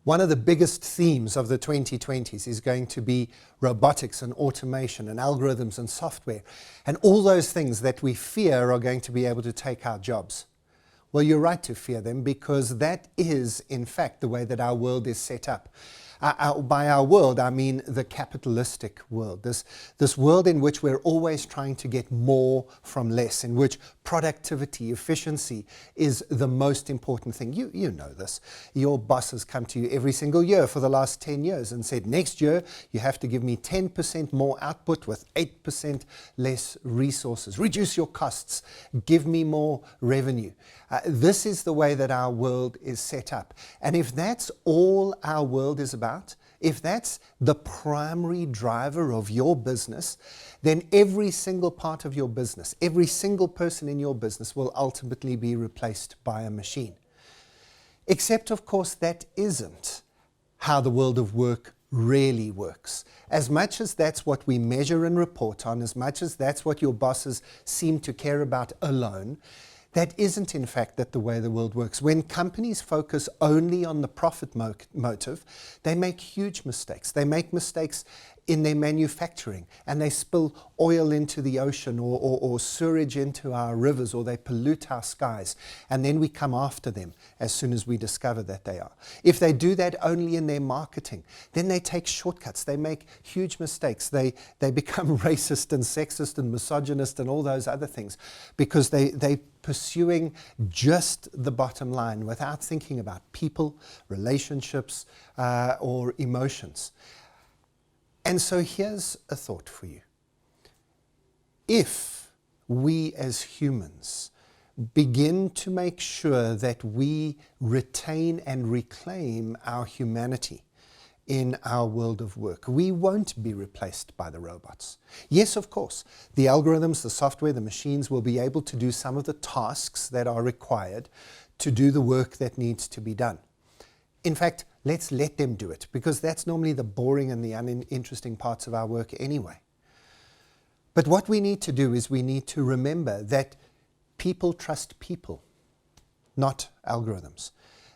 One of the biggest themes of the 2020s is going to be robotics and automation and algorithms and software and all those things that we fear are going to be able to take our jobs. Well, you're right to fear them, because that is, in fact, the way that our world is set up. By our world, I mean the capitalistic world, this world in which we're always trying to get more from less, in which productivity, efficiency is the most important thing. You know this. Your boss has come to you every single year for the last 10 years and said, next year you have to give me 10% more output with 8% less resources. Reduce your costs. Give me more revenue. This is the way that our world is set up. And if that's all our world is about, if that's the primary driver of your business, then every single part of your business, every single person in your business will ultimately be replaced by a machine. Except, of course, that isn't how the world of work really works. As much as that's what we measure and report on, as much as that's what your bosses seem to care about alone, that isn't, in fact, the way the world works. When companies focus only on the profit motive, they make huge mistakes. They make mistakes in their manufacturing, and they spill oil into the ocean or sewage into our rivers, or they pollute our skies, and then we come after them as soon as we discover that they are. If they do that only in their marketing, then they take shortcuts. They make huge mistakes. They become racist and sexist and misogynist and all those other things, because they're pursuing just the bottom line without thinking about people, relationships, or emotions. And so here's a thought for you. If we as humans begin to make sure that we retain and reclaim our humanity in our world of work, we won't be replaced by the robots. Yes, of course, the algorithms, the software, the machines will be able to do some of the tasks that are required to do the work that needs to be done. In fact, let's let them do it, because that's normally the boring and the uninteresting parts of our work anyway. But what we need to do is we need to remember that people trust people, not algorithms.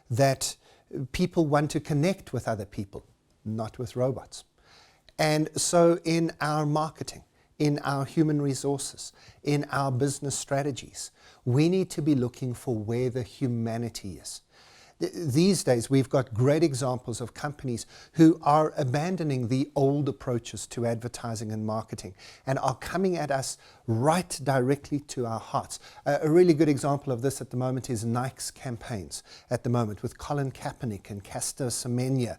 That people want to connect with other people, not with robots. And so in our marketing, in our human resources, in our business strategies, we need to be looking for where the humanity is. These days, we've got great examples of companies who are abandoning the old approaches to advertising and marketing and are coming at us right directly to our hearts. A really good example of this at the moment is Nike's campaigns at the moment with Colin Kaepernick and Caster Semenya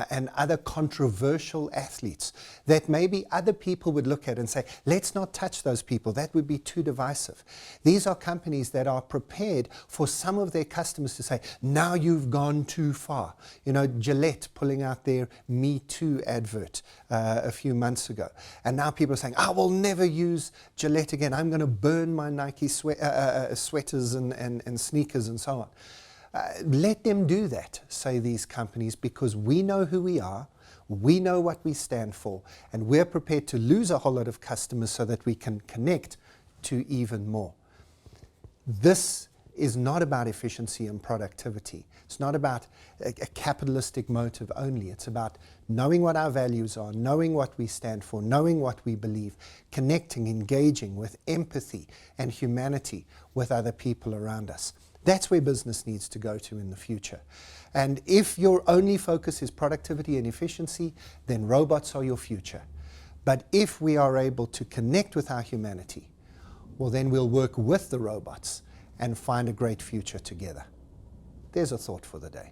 and other controversial athletes that maybe other people would look at and say, let's not touch those people, that would be too divisive. These are companies that are prepared for some of their customers to say, now you've gone too far. You know, Gillette pulling out their Me Too advert a few months ago. And now people are saying, I will never use Gillette again. I'm going to burn my Nike sweaters and sneakers and so on. Let them do that, say these companies, because we know who we are, we know what we stand for, and we're prepared to lose a whole lot of customers so that we can connect to even more. This is not about efficiency and productivity. It's not about a capitalistic motive only. It's about knowing what our values are, knowing what we stand for, knowing what we believe, connecting, engaging with empathy and humanity with other people around us. That's where business needs to go to in the future. And if your only focus is productivity and efficiency, then robots are your future. But if we are able to connect with our humanity, well, then we'll work with the robots and find a great future together. There's a thought for the day.